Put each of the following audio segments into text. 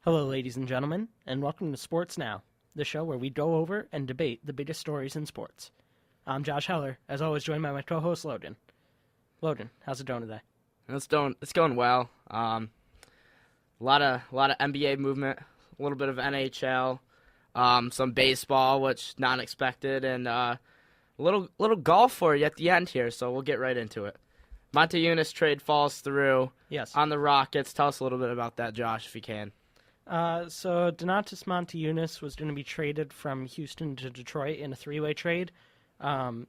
Hello, ladies and gentlemen, and welcome to Sports Now, the show where we go over and debate the biggest stories in sports. I'm Josh Heller, as always joined by my co-host Logan. Logan, how's it going today? It's going well. A lot of NBA movement, a little bit of NHL, some baseball, which not expected, and a little golf for you at the end here. So we'll get right into it. Montezuma's trade falls through. Yes. On the Rockets. Tell us a little bit about that, Josh, if you can. So Donatas Montezumas was going to be traded from Houston to Detroit in a three-way trade.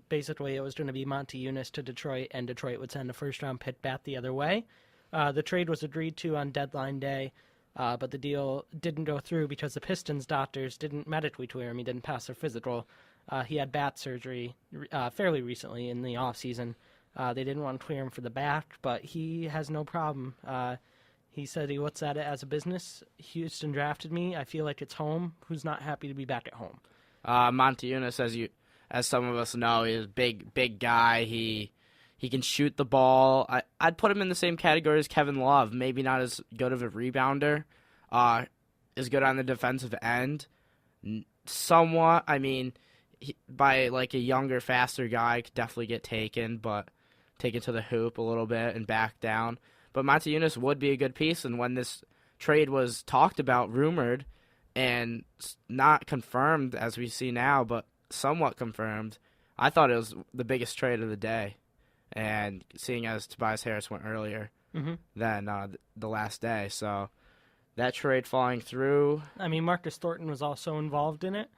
Basically, it was going to be Montezumas to Detroit, and Detroit would send a first-round pick back the other way. The trade was agreed to on deadline day, but the deal didn't go through because the Pistons doctors didn't medically clear him. He didn't pass their physical. He had back surgery fairly recently in the offseason. They didn't want to clear him for the back, but he has no problem. He said he looks at it as a business. Houston drafted me. I feel like it's home. Who's not happy to be back at home? Montezumas, as some of us know, is a big guy. He can shoot the ball. I'd put him in the same category as Kevin Love. Maybe not as good of a rebounder. Is good on the defensive end. Somewhat. I mean, by like a younger, faster guy, could definitely get taken to the hoop a little bit and back down. But Montezumas would be a good piece, and when this trade was talked about, rumored, and not confirmed as we see now, but somewhat confirmed, I thought it was the biggest trade of the day. And seeing as Tobias Harris went earlier than the last day, so that trade falling through. I mean, Marcus Thornton was also involved in it,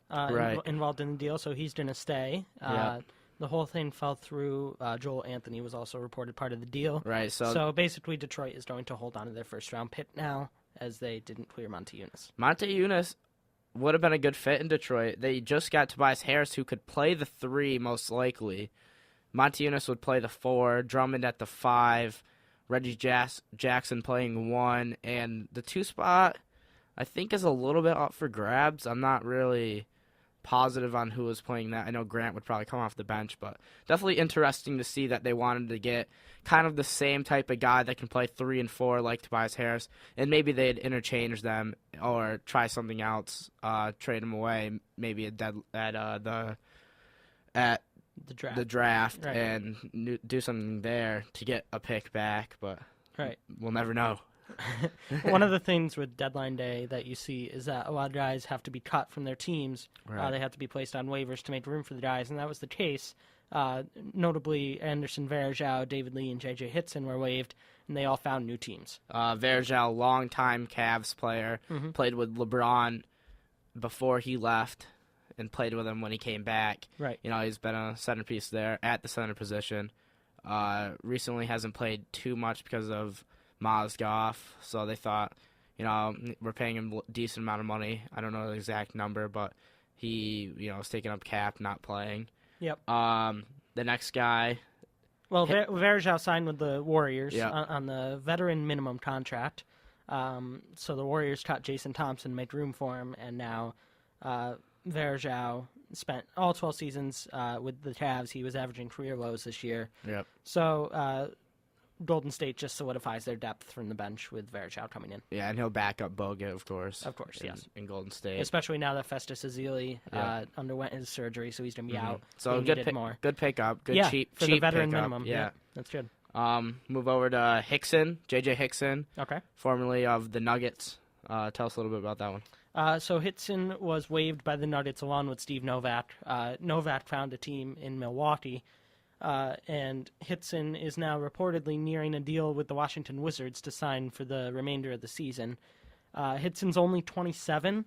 involved in the deal, so he's going to stay. Yeah. The whole thing fell through. Joel Anthony was also reported part of the deal. Right. So basically, Detroit is going to hold on to their first-round pick now, as they didn't clear Montezumas. Montezumas would have been a good fit in Detroit. They just got Tobias Harris, who could play the 3 most likely. Montezumas would play the 4, Drummond at the 5, Reggie Jackson playing 1, and the 2 spot I think is a little bit up for grabs. I'm not really positive on who was playing that. I know Grant would probably come off the bench, but definitely interesting to see that they wanted to get kind of the same type of guy that can play 3 and 4 like Tobias Harris, and maybe they'd interchange them or try something else, trade them away, maybe at the draft right. and do something there to get a pick back, but right. We'll never know. One of the things with deadline day that you see is that a lot of guys have to be cut from their teams. Right. They have to be placed on waivers to make room for the guys, and that was the case. Notably, Anderson Varejao, David Lee, and J.J. Hickson were waived, and they all found new teams. Varejao, longtime Cavs player, played with LeBron before he left and played with him when he came back. Right. You know, he's been a centerpiece there at the center position. Recently hasn't played too much because of Mozgov, so they thought, you know, we're paying him a decent amount of money. I don't know the exact number, but he, you know, is taking up cap, not playing. Yep. The next guy. Well, Varejao signed with the Warriors Yep. on the veteran minimum contract. So the Warriors cut Jason Thompson, made room for him, and now Varejao spent all 12 seasons with the Cavs. He was averaging career lows this year. Yep. So Golden State just solidifies their depth from the bench with Varejao coming in. Yeah, and he'll back up Bogut, of course. Of course, yes. In Golden State. Especially now that Festus Ezeli underwent his surgery, so he's going to be out. So good pickup. Good cheap for the veteran pickup. minimum. Yeah. That's good. Move over to Hickson, J.J. Hickson. Okay. Formerly of the Nuggets. Tell us a little bit about that one. So Hickson was waived by the Nuggets along with Steve Novak. Novak found a team in Milwaukee. And Hickson is now reportedly nearing a deal with the Washington Wizards to sign for the remainder of the season. Hickson's only 27.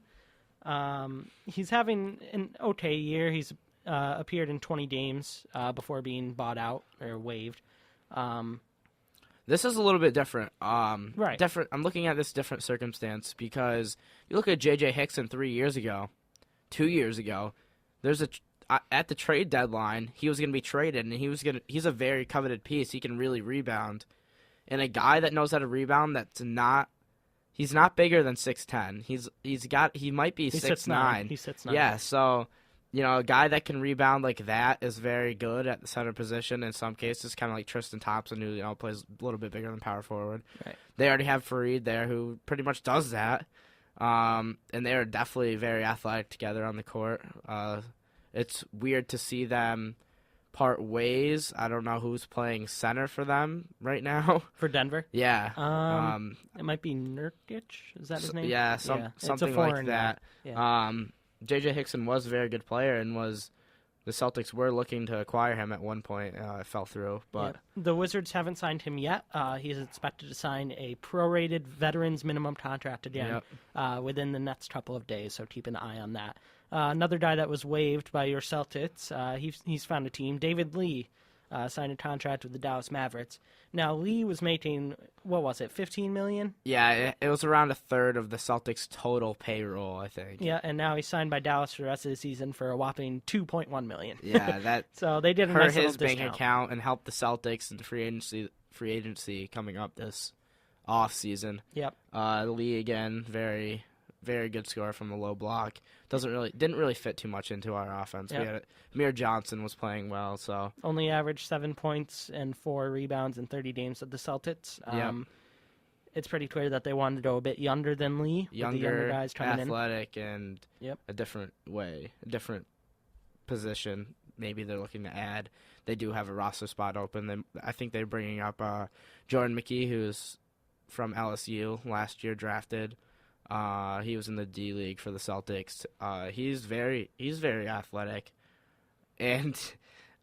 He's having an okay year. He's appeared in 20 games before being bought out or waived. This is a little bit different. Right. Different. I'm looking at this different circumstance because you look at J.J. Hickson 2 years ago, there's at the trade deadline, he was going to be traded, and he's a very coveted piece. He can really rebound. And a guy that knows how to rebound he's not bigger than 6'10". He might be 6'9". He's 6'9". Yeah, so a guy that can rebound like that is very good at the center position in some cases, kind of like Tristan Thompson, who plays a little bit bigger than power forward. Right. They already have Fareed there, who pretty much does that, and they are definitely very athletic together on the court. It's weird to see them part ways. I don't know who's playing center for them right now. For Denver? Yeah. It might be Nurkic. Is that his name? Yeah, something like that. Yeah. J.J. Hickson was a very good player, and the Celtics were looking to acquire him at one point. It fell through, but the Wizards haven't signed him yet. He is expected to sign a prorated veterans minimum contract again within the next couple of days, so keep an eye on that. Another guy that was waived by your Celtics, he's found a team. David Lee signed a contract with the Dallas Mavericks. Now, Lee was making, what was it, $15 million? Yeah, it was around a third of the Celtics' total payroll, I think. Yeah, and now he's signed by Dallas for the rest of the season for a whopping $2.1 million. Yeah, that so they did a hurt nice his little bank discount. account and helped the Celtics in the free agency coming up this off season. Yep. Lee again, very, very good scorer from the low block. Didn't really fit too much into our offense. Yep. Amir Johnson was playing well, so only averaged 7 points and 4 rebounds in 30 games with the Celtics. It's pretty clear that they wanted to go a bit younger than Lee. With the younger guys coming athletic, and a different way, a different position. Maybe they're looking to add. They do have a roster spot open. I think they're bringing up Jordan McKee, who's from LSU, last year drafted. He was in the D League for the Celtics. He's very athletic, and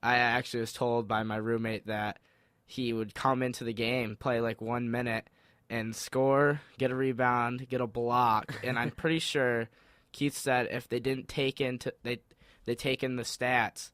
I actually was told by my roommate that he would come into the game, play like 1 minute, and score, get a rebound, get a block. And I'm pretty sure Keith said if they didn't take they take in the stats,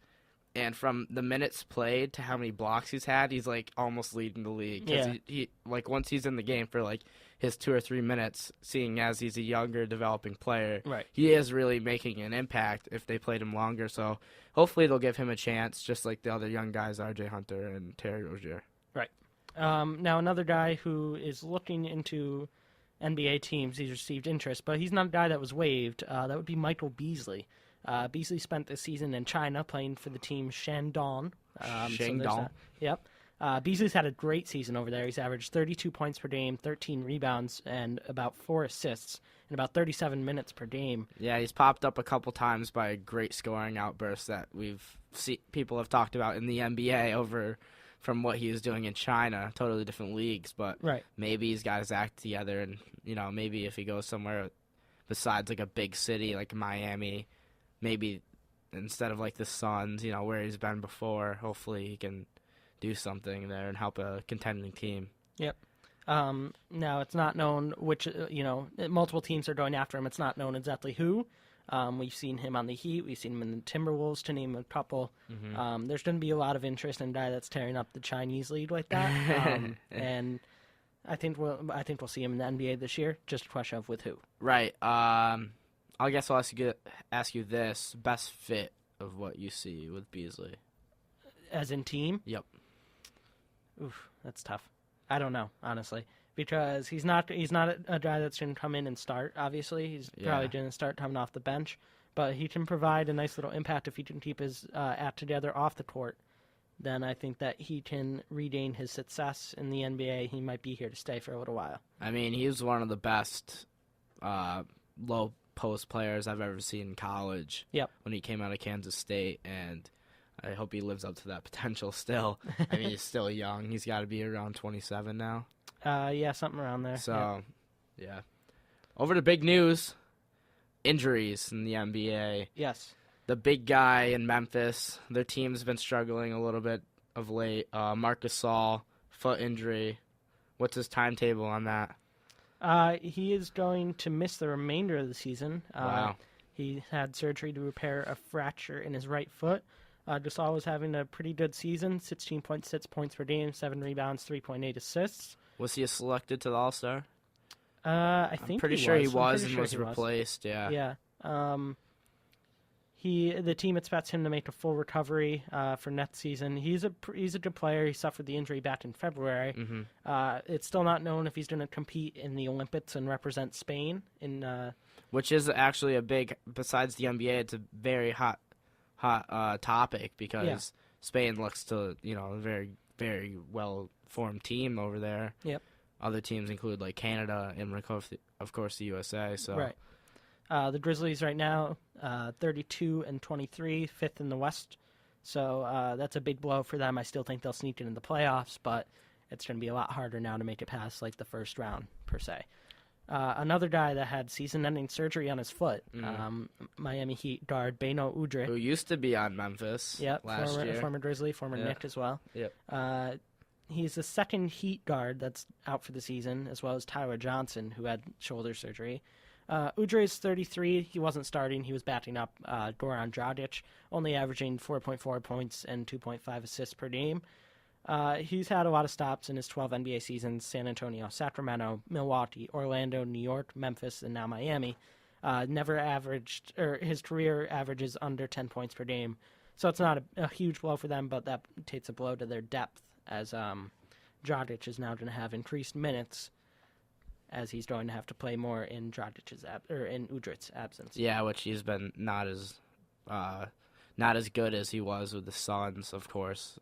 and from the minutes played to how many blocks he's had, he's like almost leading the league. He like once he's in the game for like his 2 or 3 minutes, seeing as he's a younger developing player, right, he is really making an impact if they played him longer. So hopefully they'll give him a chance, just like the other young guys, R.J. Hunter and Terry Rozier. Right. Now another guy who is looking into NBA teams, he's received interest, but he's not a guy that was waived. That would be Michael Beasley. Beasley spent the season in China playing for the team Shandong. Shandong. Yep. Beasley's had a great season over there. He's averaged 32 points per game, 13 rebounds, and about 4 assists in about 37 minutes per game. Yeah, he's popped up a couple times by a great scoring outburst that people have talked about in the NBA over from what he was doing in China, totally different leagues. But maybe he's got his act together, and maybe if he goes somewhere besides like a big city like Miami, maybe instead of like the Suns, where he's been before, hopefully he can do something there and help a contending team. Yep. Now it's not known which, multiple teams are going after him. It's not known exactly who. We've seen him on the Heat. We've seen him in the Timberwolves, to name a couple. Mm-hmm. There's going to be a lot of interest in a guy that's tearing up the Chinese league like that. And I think we'll see him in the NBA this year. Just a question of with who. Right. I guess I'll ask you this: best fit of what you see with Beasley, as in team. Yep. Oof, that's tough. I don't know, honestly, because he's not a guy that's going to come in and start. Obviously, he's probably going to start coming off the bench, but he can provide a nice little impact if he can keep his act together off the court. Then I think that he can regain his success in the NBA. He might be here to stay for a little while. I mean, he was one of the best low post players I've ever seen in college. Yep. When he came out of Kansas State, and I hope he lives up to that potential still. I mean, he's still young. He's got to be around 27 now. Yeah, something around there. So, yeah. Over to big news. Injuries in the NBA. Yes. The big guy in Memphis, their team's been struggling a little bit of late. Marc Gasol, foot injury. What's his timetable on that? He is going to miss the remainder of the season. Wow. He had surgery to repair a fracture in his right foot. Gasol was having a pretty good season, 16.6 points per game, 7 rebounds, 3.8 assists. Was he selected to the All-Star? I think I'm pretty sure he was and was replaced, yeah. Yeah. The team expects him to make a full recovery for next season. He's a good player. He suffered the injury back in February. Mm-hmm. It's still not known if he's going to compete in the Olympics and represent Spain. Which is actually besides the NBA, it's a very hot hot topic because Yeah. Spain looks to, a very, very well-formed team over there. Yep. Other teams include, like, Canada and, of course, the USA. So. Right. The Grizzlies right now, 32-23, fifth in the West. So that's a big blow for them. I still think they'll sneak into the playoffs, but it's going to be a lot harder now to make it past like the first round, per se. Another guy that had season-ending surgery on his foot, Miami Heat guard Beno Udrih. Who used to be on Memphis last year. Former Grizzly, former Knick as well. Yep. He's the second Heat guard that's out for the season, as well as Tyler Johnson, who had shoulder surgery. Udrih is 33. He wasn't starting. He was backing up Goran Dragic, only averaging 4.4 points and 2.5 assists per game. He's had a lot of stops in his 12 NBA seasons: San Antonio, Sacramento, Milwaukee, Orlando, New York, Memphis, and now Miami. Never averaged, or his career averages under 10 points per game. So it's not a huge blow for them, but that takes a blow to their depth, as Dragic is now going to have increased minutes, as he's going to have to play more in in Udrih's absence. Yeah, which he's been not as good as he was with the Suns, of course.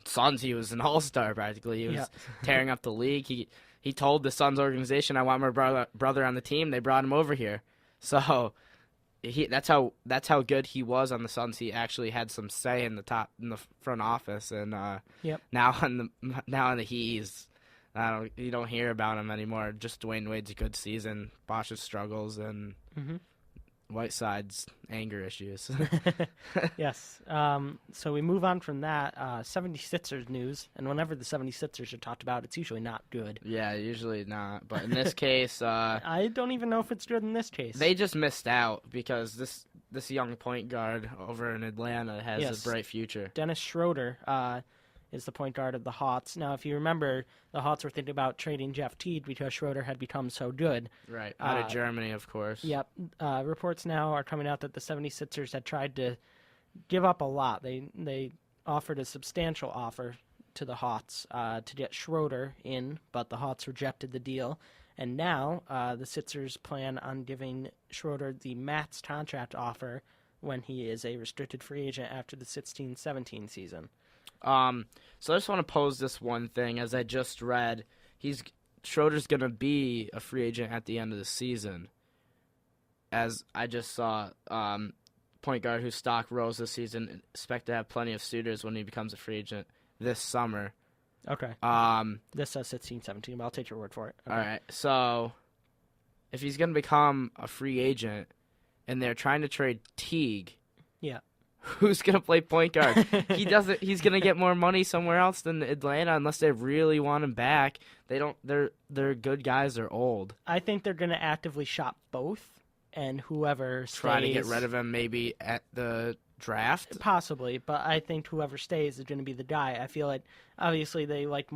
Suns, he was an all-star practically. He was tearing up the league. He told the Suns organization, "I want my brother on the team." They brought him over here. So that's how good he was on the Suns. He actually had some say in the front office, and now in the Heat, you don't hear about him anymore. Just Dwayne Wade's a good season, Bosh's struggles, and Whiteside's anger issues. Yes. So we move on from that. 76ers news, and whenever the 76ers are talked about, it's usually not good. Yeah, usually not. But in this case, I don't even know if it's good in this case. They just missed out because this young point guard over in Atlanta has a bright future. Dennis Schroeder is the point guard of the Hawks. Now, if you remember, the Hawks were thinking about trading Jeff Teague because Schroeder had become so good. Right, out of Germany, of course. Yep. Reports now are coming out that the 76ers had tried to give up a lot. They offered a substantial offer to the Hawks to get Schroeder in, but the Hawks rejected the deal. And now the Sixers plan on giving Schroeder the max contract offer when he is a restricted free agent after the 16-17 season. So I just want to pose this one thing. As I just read, Schroeder's going to be a free agent at the end of the season. As I just saw, point guard whose stock rose this season, expect to have plenty of suitors when he becomes a free agent this summer. Okay. This says 16-17, but I'll take your word for it. Okay. All right. So if he's going to become a free agent and they're trying to trade Teague, who's gonna play point guard? He's gonna get more money somewhere else than Atlanta unless they really want him back. They don't. They're good guys. They're old. I think they're gonna actively shop both, and whoever stays, try to get rid of him maybe at the draft. Possibly, but I think whoever stays is gonna be the guy. I feel like obviously they like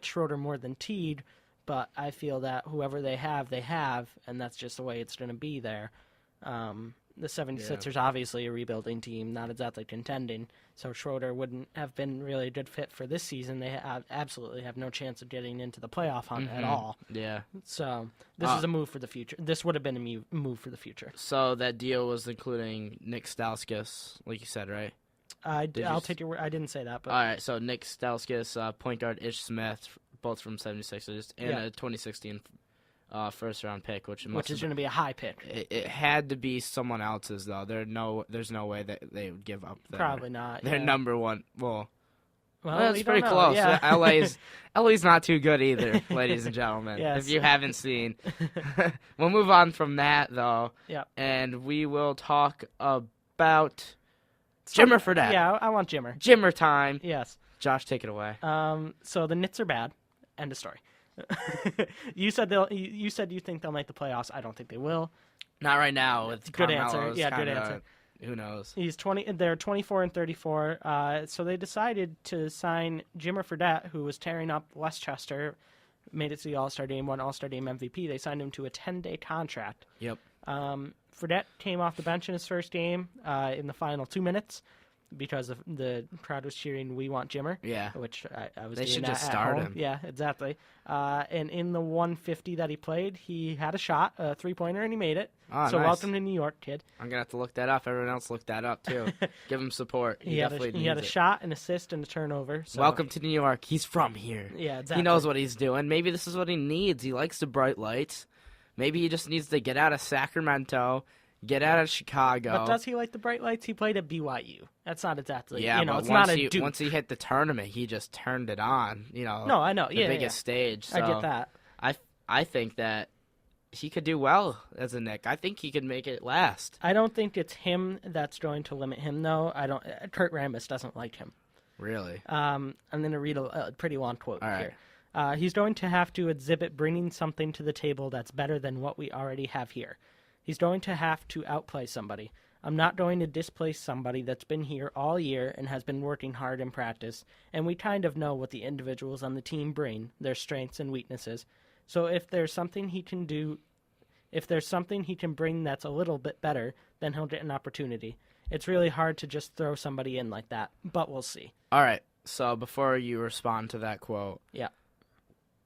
Schroeder more than Teague, but I feel that whoever they have, and that's just the way it's gonna be there. The 76ers obviously a rebuilding team, not exactly contending, so Schroeder wouldn't have been really a good fit for this season. They absolutely have no chance of getting into the playoff hunt at all. Yeah. So this is a move for the future. This would have been a move for the future. So that deal was including Nick Stauskas, like you said, right? I'll take your word. I didn't say that. But. All right, so Nick Stauskas, point guard Ish Smith, both from 76ers, and a 2016 first-round pick, which is going to be a high pick. It had to be someone else's, though. There's no way that they would give up Probably not. Their number one. Well, that's pretty close. Yeah. LA's not too good either, ladies and gentlemen. Yes. If you haven't seen. We'll move on from that, though. Yeah. And we will talk about Jimmer for that. Yeah, I want Jimmer. Jimmer time. Yes. Josh, take it away. So the Knicks are bad. End of story. You said you think they'll make the playoffs. I don't think they will. Not right now. With good Carmelo's answer. Yeah, good answer. Who knows? They're 24-34. So they decided to sign Jimmer Fredette, who was tearing up Westchester, made it to the All-Star Game, won All-Star Game MVP. They signed him to a 10-day contract. Yep. Fredette came off the bench in his first game in the final 2 minutes. because the crowd was cheering, "We want Jimmer." Yeah. Which I was They doing should that just at start home. him. Yeah, exactly. And in the 150 that he played, he had a shot, a 3-pointer, and he made it. Oh, So nice. welcome to New York, kid. I'm going to have to look that up. Everyone else look that up, too. Give him support. He definitely he had a needs it. shot, an assist, and a turnover. So. Welcome to New York. He's from here. Yeah, exactly. He knows what he's doing. Maybe this is what he needs. He likes the bright lights. Maybe he just needs to get out of Sacramento, get out of Chicago. But does he like the bright lights? He played at BYU. That's not exactly, Yeah, but it's not a Duke. once he hit the tournament, he just turned it on. No, I know. The Yeah, biggest stage. So I get that. I think that he could do well as a Knick. I think he could make it last. I don't think it's him that's going to limit him, though. Kurt Rambis doesn't like him. Really? I'm going to read a pretty long quote All right. here. He's going to have to exhibit bringing something to the table that's better than what we already have here. He's going to have to outplay somebody. I'm not going to displace somebody that's been here all year and has been working hard in practice, and we kind of know what the individuals on the team bring, their strengths and weaknesses. So if there's something he can bring that's a little bit better, then he'll get an opportunity. It's really hard to just throw somebody in like that, but we'll see. All right. So before you respond to that quote, Yeah.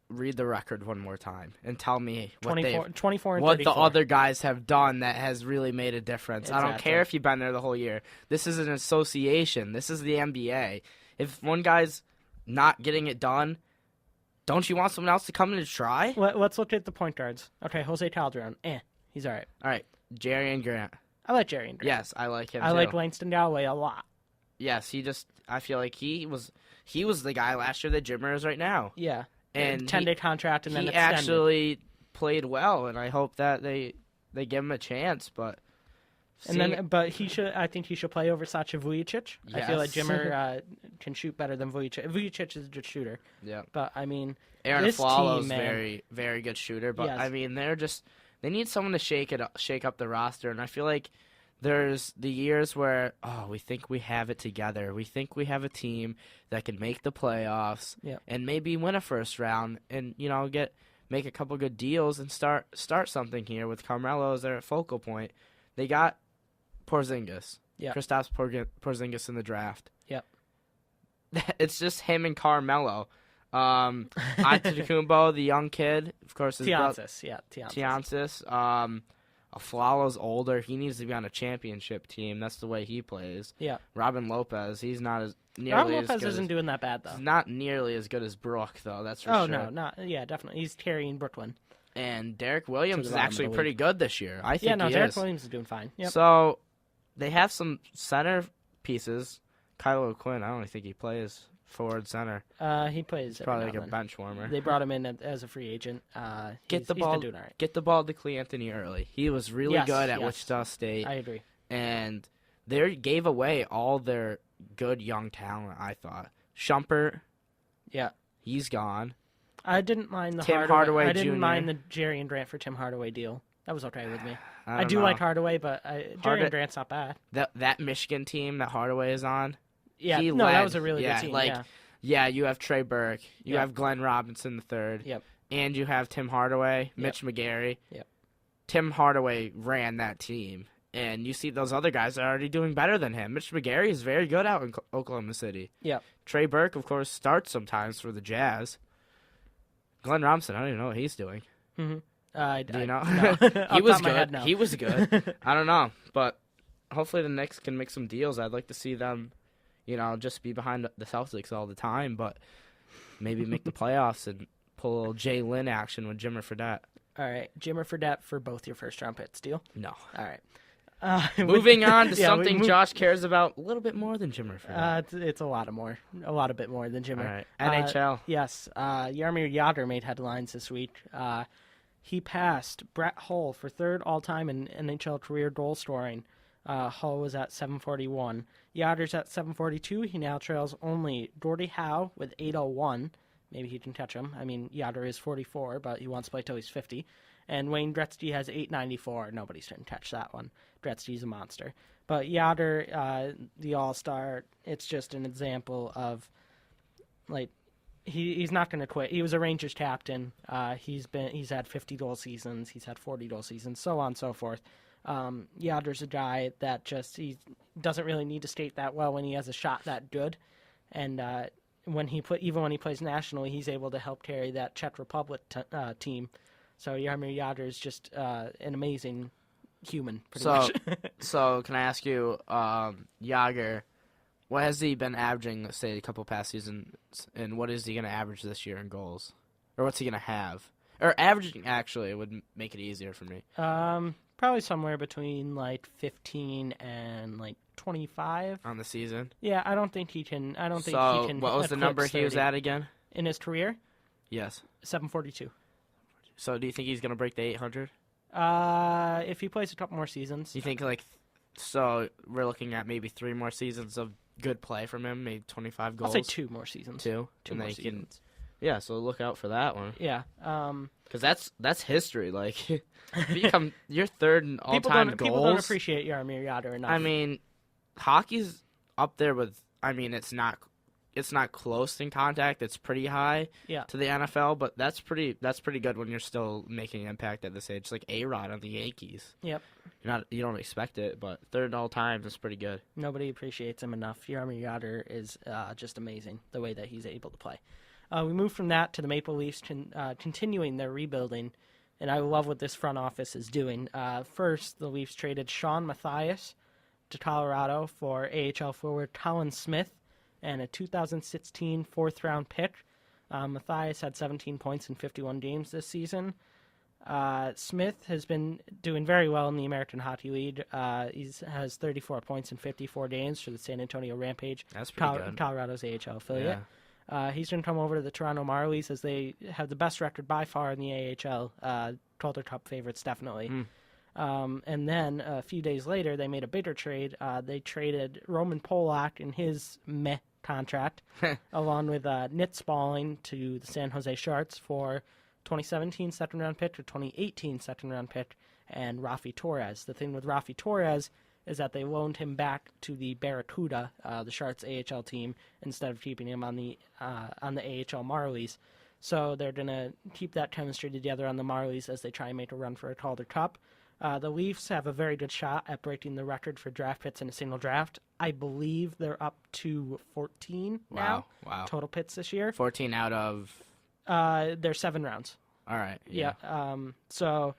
read the record one more time and tell me 24 and what 34. the other guys have done that has really made a difference. I don't Exactly. care if you've been there the whole year. This is an association. This is the NBA. If one guy's not getting it done, don't you want someone else to come in and try? Let's look at the point guards. Okay, Jose Calderon. He's all right. All right, Jerry and Grant. I like Jerry and Grant. Yes, I like him I too. like Langston Galloway a lot. Yes, I feel like he was the guy last year that Jimmer is right now. Yeah. And 10-day contract and then he extended. actually played well, and I hope that they give him a chance. But I think he should play over Sacha Vujicic. I feel like Yes. Jimmer can shoot better than Vujicic. Vujicic is a good shooter. Yeah, But I mean, Aaron this Flalo's team, man, very, very good shooter. But Yes. I mean, they need someone to shake up the roster, and I feel like there's the years where we think we have it together. We think we have a team that can make the playoffs and maybe win a first round, and make a couple good deals and start something here with Carmelo as their focal point. They got Porzingis. Yeah. Kristaps Porzingis in the draft. Yep. It's just him and Carmelo. Antetokounmpo, the young kid, of course, his brother. Tiancis. Flalo's older. He needs to be on a championship team. That's the way he plays. Yeah. Robin Lopez, he's not as nearly Robin as Lopez good isn't doing that bad, though. He's not nearly as good as Brook, though. That's for Oh, sure. no. Yeah, definitely. He's carrying Brooklyn. And Derek Williams is bottom of actually the pretty good this year. I think he Derek is. Williams is doing fine. Yep. So they have some center pieces. Kylo Quinn, I don't think he plays forward center. He plays every Probably now like a and then. bench warmer. They brought him in as a free agent. Get the he's ball. been doing all right. Get the ball to Cle Anthony early. He was really good at Wichita State. I agree. And they gave away all their good young talent, I thought. Shumpert, Yeah. he's gone. I didn't mind the Tim Hardaway I didn't Jr. mind the Jerry and Grant for Tim Hardaway deal. That was okay with me. I don't do know. like Hardaway, but Jerry and Grant's not bad. That Michigan team that Hardaway is on. Yeah, he that led. was a really good team. Yeah, you have Trey Burke, you Yep. have Glenn Robinson III, Yep. and you have Tim Hardaway, Mitch McGarry. Yep. Tim Hardaway ran that team, and you see those other guys are already doing better than him. Mitch McGarry is very good out in Oklahoma City. Yep. Trey Burke, of course, starts sometimes for the Jazz. Glenn Robinson, I don't even know what he's doing. Mm-hmm. Do you know? No. He was Off the top of my good. head, no. He was good. I don't know, but hopefully the Knicks can make some deals. I'd like to see them, just be behind the Celtics all the time, but maybe make the playoffs and pull a little Jay Lynn action with Jimmer Fredette. All right, Jimmer Fredette for both your first-round picks. Deal? No. All right. Moving on to something Josh cares about a little bit more than Jimmer Fredette. It's a bit more than Jimmer. All right. NHL. Yes. Jaromir Jagr made headlines this week. He passed Brett Hull for third all-time in NHL career goal scoring. Hull was at 741. Jagr's at 742. He now trails only Gordie Howe with 801. Maybe he can catch him. I mean, Jagr is 44, but he wants to play till he's 50. And Wayne Gretzky has 894. Nobody's going to catch that one. Gretzky's a monster. But Jagr, the All-Star, it's just an example of, He's not going to quit. He was a Rangers captain. He's had 50-goal seasons. He's had 40-goal seasons, so on and so forth. Yoder's a guy that he doesn't really need to skate that well when he has a shot that good, and even when he plays nationally, he's able to help carry that Czech Republic team. So Jaromír Jágr is just an amazing human, pretty much. So can I ask you, Jágr, what has he been averaging, let's say, a couple past seasons, and what is he going to average this year in goals? Or what's he going to have? Or averaging, actually, would make it easier for me. Probably somewhere between, 15 and, 25. On the season? Yeah, I don't think he can. He can. What was the number he was at again? In his career? Yes. 742. So do you think he's going to break the 800? If he plays a couple more seasons. You think, so we're looking at maybe 3 more seasons of good play from him, maybe 25 goals? I'll say 2 more seasons. 2? Two more seasons. Yeah, so look out for that one. Yeah. Because that's history. You're third in all-time goals. People don't appreciate Jaromír Jágr enough. I mean, hockey's up there with. I mean, it's not close in contact. It's pretty high to the NFL, but that's pretty good when you're still making an impact at this age. It's like A-Rod on the Yankees. Yep. You don't expect it, but third all time is pretty good. Nobody appreciates him enough. Jaromír Jágr is just amazing the way that he's able to play. We move from that to the Maple Leafs continuing their rebuilding, and I love what this front office is doing. First, the Leafs traded Sean Matthias to Colorado for AHL forward Colin Smith and a 2016 fourth-round pick. Matthias had 17 points in 51 games this season. Smith has been doing very well in the American Hockey League. He has 34 points in 54 games for the San Antonio Rampage. That's pretty good. Colorado's AHL affiliate. Yeah. He's going to come over to the Toronto Marlies as they have the best record by far in the AHL. Calder Cup favorites, definitely. And then a few days later, they made a bigger trade. They traded Roman Polak in his meh contract, along with Nit Spalling to the San Jose Sharks for 2017 second-round pick or 2018 second-round pick, and Rafi Torres. The thing with Rafi Torres is that they loaned him back to the Barracuda, the Sharks AHL team, instead of keeping him on the AHL Marlies. So they're going to keep that chemistry together on the Marlies as they try and make a run for a Calder Cup. The Leafs have a very good shot at breaking the record for draft picks in a single draft. I believe they're up to 14 now. Wow. Total picks this year. 14 out of... They're 7 rounds. All right. Yeah. So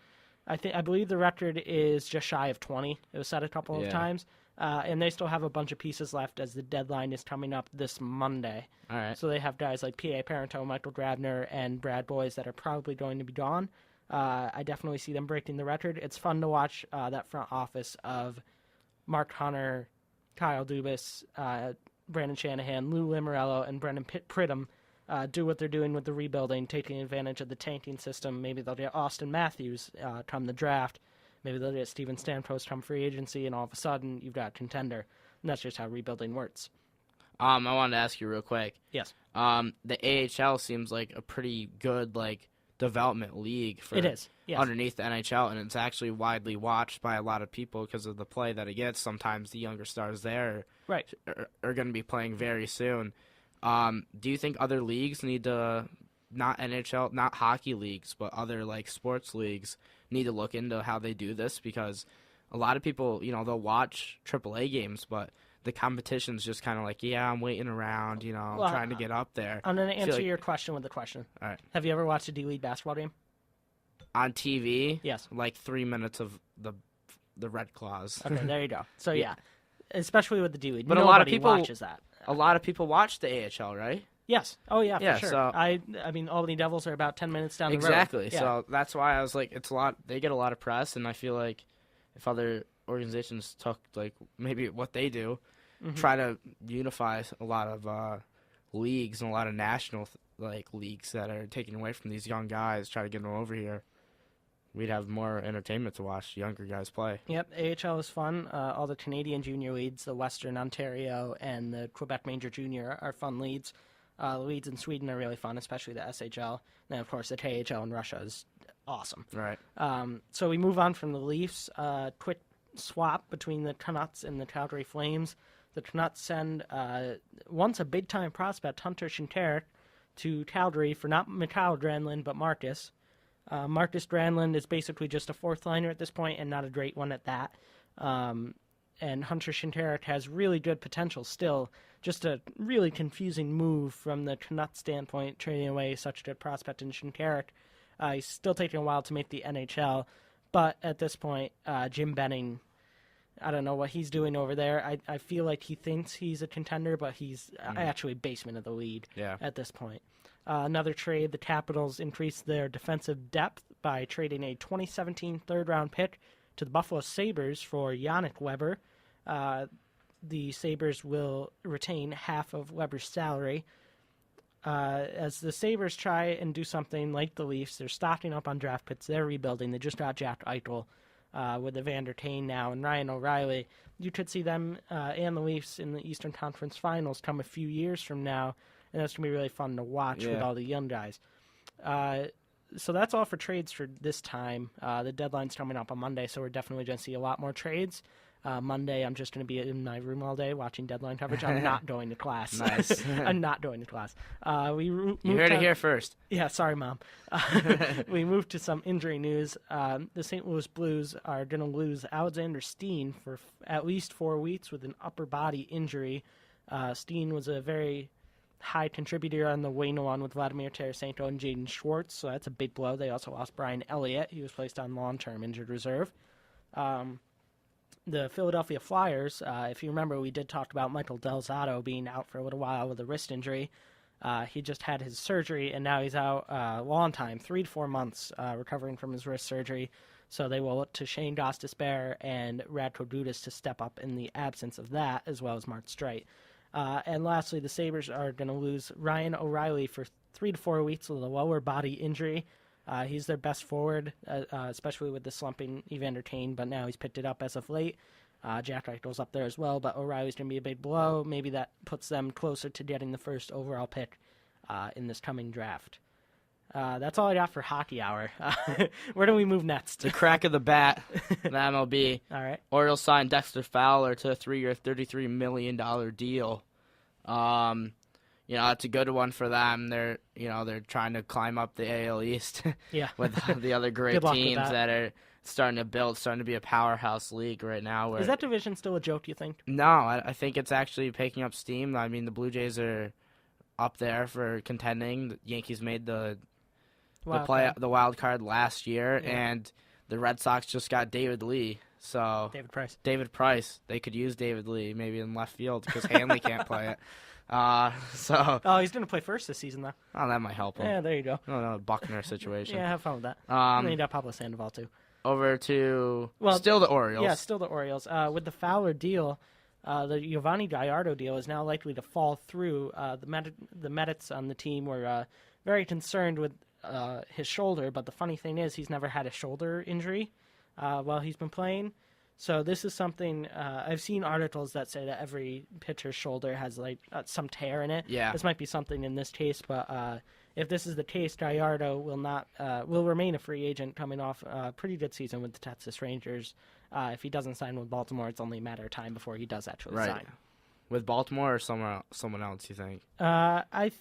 I believe the record is just shy of 20. It was set a couple of times. And they still have a bunch of pieces left as the deadline is coming up this Monday. All right. So they have guys like P.A. Parento, Michael Grabner, and Brad Boyes that are probably going to be gone. I definitely see them breaking the record. It's fun to watch that front office of Mark Hunter, Kyle Dubas, Brandon Shanahan, Lou Lamoriello, and Brendan Pridham do what they're doing with the rebuilding, taking advantage of the tanking system. Maybe they'll get Austin Matthews come the draft. Maybe they'll get Steven Stamkos come free agency, and all of a sudden you've got a contender. And that's just how rebuilding works. I wanted to ask you real quick. Yes. The AHL seems like a pretty good development league for it is. Yes. Underneath the NHL, and it's actually widely watched by a lot of people because of the play that it gets. Sometimes the younger stars there are going to be playing very soon. Do you think other leagues need to, not NHL, not hockey leagues, but other sports leagues need to look into how they do this? Because a lot of people, they'll watch AAA games, but the competition's just kind of I'm waiting around, trying to get up there. I'm going to answer your question with a question. All right. Have you ever watched a D-League basketball game? On TV? Yes. 3 minutes of the Red Claws. Okay, there you go. So, yeah. Especially with the D-League. But nobody a lot of people watches that. A lot of people watch the AHL, right? Yes. Oh, yeah, for sure. So, I mean, Albany Devils are about 10 minutes down the road. Exactly. Yeah. So that's why I was it's a lot. They get a lot of press, and I feel like if other organizations took maybe what they do, try to unify a lot of leagues and a lot of national leagues that are taking away from these young guys, try to get them over here, we'd have more entertainment to watch younger guys play. Yep, AHL is fun. All the Canadian junior leagues, the Western Ontario and the Quebec Major Junior are fun leagues. The leagues in Sweden are really fun, especially the SHL. And then, of course, the KHL in Russia is awesome. Right. So we move on from the Leafs. Quick swap between the Canucks and the Calgary Flames. The Canucks send once a big-time prospect, Hunter Shinkaruk, to Calgary for not Mikhail Granlund, but Marcus. Marcus Granlund is basically just a fourth liner at this point, and not a great one at that. And Hunter Shinkaruk has really good potential still. Just a really confusing move from the Canucks standpoint, trading away such a good prospect in Shinkaruk. He's still taking a while to make the NHL, but at this point, Jim Benning, I don't know what he's doing over there. I feel like he thinks he's a contender, but he's actually basement of the league at this point. Another trade, the Capitals increased their defensive depth by trading a 2017 third-round pick to the Buffalo Sabres for Yannick Weber. The Sabres will retain half of Weber's salary. As the Sabres try and do something like the Leafs, they're stocking up on draft picks. They're rebuilding. They just got Jack Eichel with Evander Kane now and Ryan O'Reilly. You could see them and the Leafs in the Eastern Conference Finals come a few years from now, and that's going to be really fun to watch with all the young guys. So that's all for trades for this time. The deadline's coming up on Monday, so we're definitely going to see a lot more trades. Monday, I'm just going to be in my room all day watching deadline coverage. I'm not going to class. Nice. I'm not going to class. You heard it here first. Yeah, sorry, Mom. We moved to some injury news. The St. Louis Blues are going to lose Alexander Steen for at least 4 weeks with an upper body injury. Steen was a very high contributor on the wing along with Vladimir Tarasenko and Jaden Schwartz, so that's a big blow. They also lost Brian Elliott. He was placed on long-term injured reserve. The Philadelphia Flyers, if you remember, we did talk about Michael Del Zotto being out for a little while with a wrist injury. He just had his surgery, and now he's out a long time, 3 to 4 months, recovering from his wrist surgery. So they will look to Shane Gostisbehere and Radko Gudas to step up in the absence of that, as well as Mark Streit. And lastly, the Sabres are going to lose Ryan O'Reilly for 3 to 4 weeks with a lower body injury. He's their best forward, especially with the slumping Evander Kane, but now he's picked it up as of late. Jack Eichel's up there as well, but O'Reilly's going to be a big blow. Maybe that puts them closer to getting the first overall pick in this coming draft. That's all I got for Hockey Hour. Where do we move next? The crack of the bat, the MLB. All right. Orioles signed Dexter Fowler to a 3-year, $33 million deal. It's a good one for them. They're trying to climb up the AL East with the other great teams that are starting to be a powerhouse league right now. Is that division still a joke, you think? No, I think it's actually picking up steam. I mean, the Blue Jays are up there for contending. The Yankees made the wild card last year, and the Red Sox just got David Lee. So David Price. They could use David Lee maybe in left field because Hanley can't play it. He's going to play first this season, though. Oh, that might help him. Yeah, there you go. No, Buckner situation. Yeah, have fun with that. And then you got Pablo Sandoval, too. Over to still the Orioles. Yeah, still the Orioles. With the Fowler deal, the Giovanni Gallardo deal is now likely to fall through. The medics on the team were very concerned with his shoulder, but the funny thing is he's never had a shoulder injury while he's been playing. So this is something I've seen articles that say that every pitcher's shoulder has some tear in it. Yeah. This might be something in this case, but if this is the case, Gallardo will remain a free agent coming off a pretty good season with the Texas Rangers. If he doesn't sign with Baltimore, it's only a matter of time before he does actually sign. With Baltimore or someone else, you think? I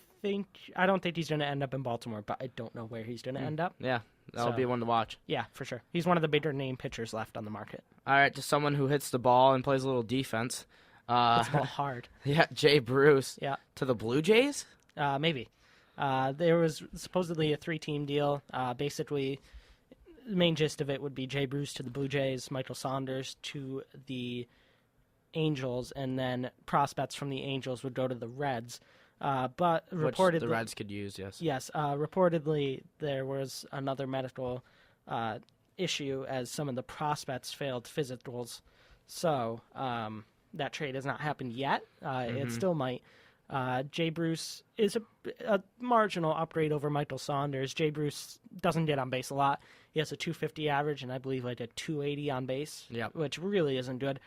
don't think he's going to end up in Baltimore, but I don't know where he's going to end up. Yeah, that'll be one to watch. Yeah, for sure. He's one of the bigger name pitchers left on the market. All right, to someone who hits the ball and plays a little defense. Hits the ball hard. Yeah, Jay Bruce. Yeah. To the Blue Jays? Maybe. There was supposedly a 3-team deal. Basically, the main gist of it would be Jay Bruce to the Blue Jays, Michael Saunders to the Angels, and then prospects from the Angels would go to the Reds. But reportedly, which the Reds could use, yes. Yes, reportedly there was another medical issue as some of the prospects failed physicals. So that trade has not happened yet. It still might. Jay Bruce is a marginal upgrade over Michael Saunders. Jay Bruce doesn't get on base a lot. He has a 250 average and I believe a 280 on base, which really isn't good.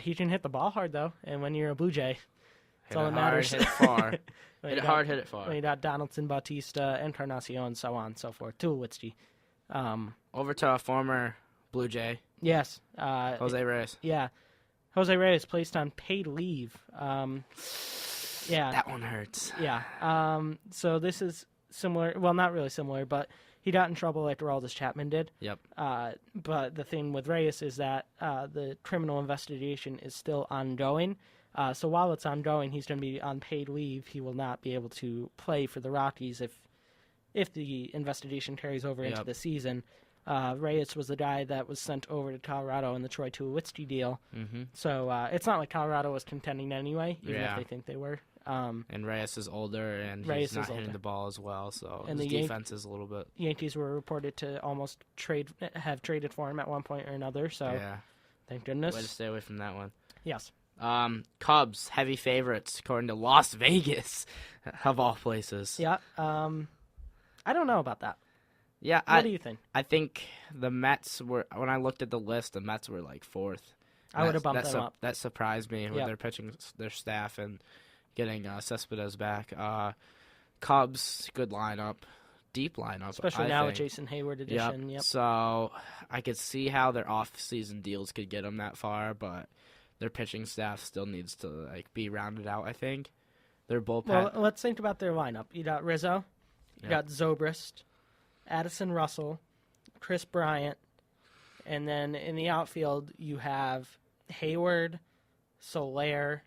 He can hit the ball hard, though, and when you're a Blue Jay, that's all that matters. Hit it far. Hit it hard, hit it far. When you got Donaldson, Bautista, Encarnacion, so on and so forth. Tulowitzki. Over to a former Blue Jay. Yes. Jose Reyes. Yeah. Jose Reyes placed on paid leave. Yeah. That one hurts. Yeah. So this is similar. Well, not really similar, but he got in trouble like Aroldis Chapman did. Yep. But the thing with Reyes is that the criminal investigation is still ongoing. So while it's ongoing, he's going to be on paid leave. He will not be able to play for the Rockies if the investigation carries over into the season. Reyes was the guy that was sent over to Colorado in the Troy Tulowitzki deal. Mm-hmm. So it's not like Colorado was contending anyway, even if they think they were. And Reyes is older, and Reyes he's not is older. hitting the ball as well, so And his the defense is a little bit... Yankees were reported to almost have traded for him at one point or another, so Yeah. thank goodness. Way to stay away from that one. Yes. Cubs, heavy favorites, according to Las Vegas, of all places. Yeah. I don't know about that. Yeah, What do you think? I think the Mets were, when I looked at the list, the Mets were like fourth. I would have bumped them up. That surprised me with their pitching, their staff, and getting Cespedes back. Cubs, good lineup, deep lineup. Especially now with Jason Hayward edition. Yep. So I could see how their off-season deals could get them that far, but their pitching staff still needs to like be rounded out, I think. Their bullpen. Well, let's think about their lineup. You got Rizzo, you got Zobrist, Addison Russell, Chris Bryant, and then in the outfield you have Hayward, Soler,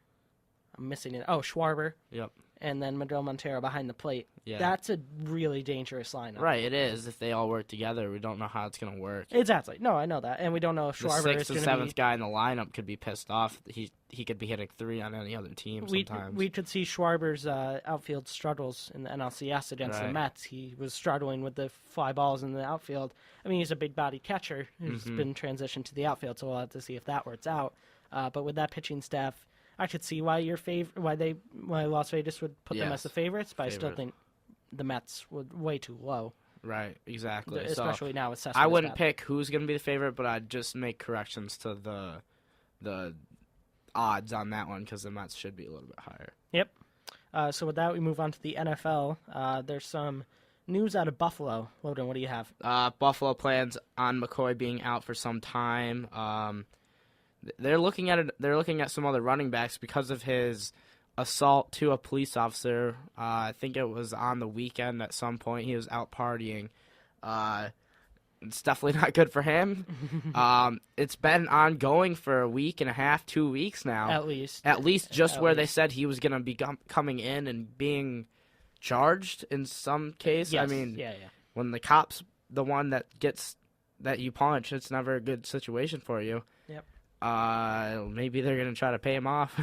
I'm missing it. Oh, Schwarber. Yep. And then Miguel Montero behind the plate. Yeah. That's a really dangerous lineup. Right, it is. If they all work together, we don't know how it's going to work. Exactly. No, I know that. And we don't know if The Schwarber sixth is and going to seventh guy in the lineup could be pissed off. He could be hitting 3 on any other team sometimes. We could see Schwarber's outfield struggles in the NLCS against the Mets. He was struggling with the fly balls in the outfield. I mean, he's a big body catcher who's been transitioned to the outfield, so we'll have to see if that works out. But with that pitching staff, I could see why why Las Vegas would put them as the favorites, but I still think the Mets would way too low. Right, exactly. Especially now with Cespedes. I wouldn't pick who's going to be the favorite, but I'd just make corrections to the odds on that one because the Mets should be a little bit higher. Yep. So with that, we move on to the NFL. There's some news out of Buffalo. Logan, what do you have? Buffalo plans on McCoy being out for some time. They're looking at it. They're looking at some other running backs because of his assault to a police officer. I think it was on the weekend at some point. He was out partying. It's definitely not good for him. It's been ongoing for a week and a half, 2 weeks now. At least They said he was going to be coming in and being charged in some case. Yes. I mean, yeah. when the cop's the one that you punch, it's never a good situation for you. Yep. Maybe they're going to try to pay him off.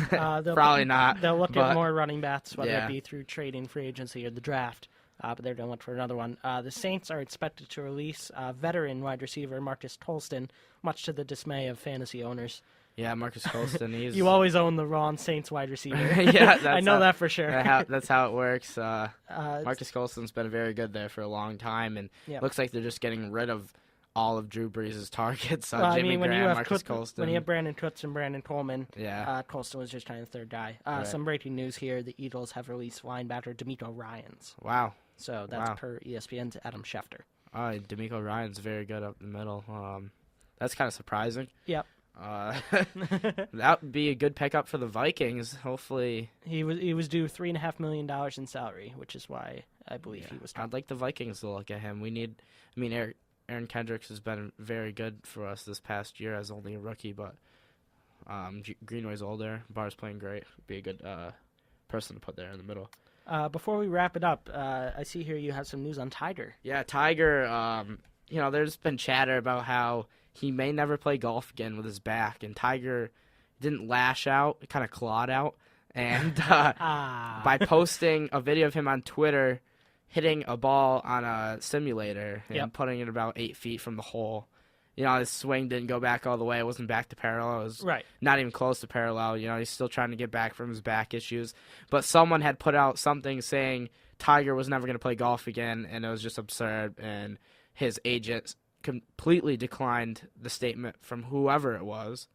Probably not. They'll look at more running backs, whether Yeah. it be through trading, free agency, or the draft. But they're going to look for another one. The Saints are expected to release veteran wide receiver Marcus Colston, much to the dismay of fantasy owners. Yeah, Marcus Colston. You always own the wrong Saints wide receiver. Yeah, I know that for sure. That's how it works. Marcus Colston's been very good there for a long time, and looks like they're just getting rid of all of Drew Brees' targets. Jimmy Graham, Marcus Colston. When you have Brandon Cooks and Brandon Coleman, yeah. Colston was just kind of third guy. Right. Some breaking news here: the Eagles have released linebacker D'Amico Ryans. Wow. So that's per ESPN's Adam Schefter. D'Amico Ryan's very good up the middle. That's kind of surprising. Yep. That would be a good pickup for the Vikings. Hopefully, he was due $3.5 million in salary, which is why I believe he was. I'd like the Vikings to look at him. Aaron Kendricks has been very good for us this past year as only a rookie, but Greenway's older. Barr's playing great. Be a good person to put there in the middle. Before we wrap it up, I see here you have some news on Tiger. Yeah, Tiger. There's been chatter about how he may never play golf again with his back, and Tiger didn't lash out, kind of clawed out, and by posting a video of him on Twitter hitting a ball on a simulator and putting it about 8 feet from the hole. His swing didn't go back all the way. It wasn't back to parallel. It was not even close to parallel. He's still trying to get back from his back issues. But someone had put out something saying Tiger was never going to play golf again, and it was just absurd. And his agent completely declined the statement from whomever it was.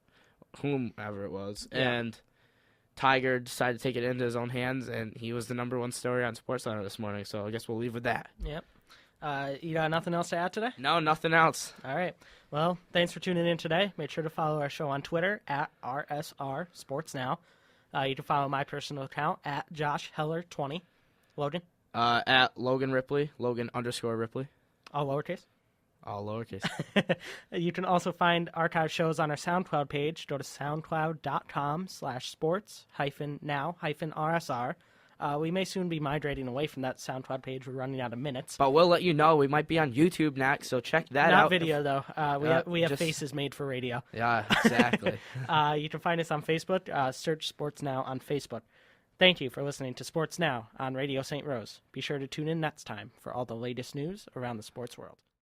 And Tiger decided to take it into his own hands, and he was the #1 story on SportsCenter this morning. So I guess we'll leave with that. Yep. You got nothing else to add today? No, nothing else. All right. Well, thanks for tuning in today. Make sure to follow our show on Twitter at RSR Sports Now. You can follow my personal account at Josh Heller20. Logan, At Logan Ripley, Logan_Ripley, all lowercase. all lowercase. You can also find archive shows on our SoundCloud page. Go to soundcloud.com/sports-now-RSR. We may soon be migrating away from that SoundCloud page. We're running out of minutes. But we'll let you know. We might be on YouTube next, so check that Not out. video, though. We have just- faces made for radio. Yeah, exactly. You can find us on Facebook. Search Sports Now on Facebook. Thank you for listening to Sports Now on Radio St. Rose. Be sure to tune in next time for all the latest news around the sports world.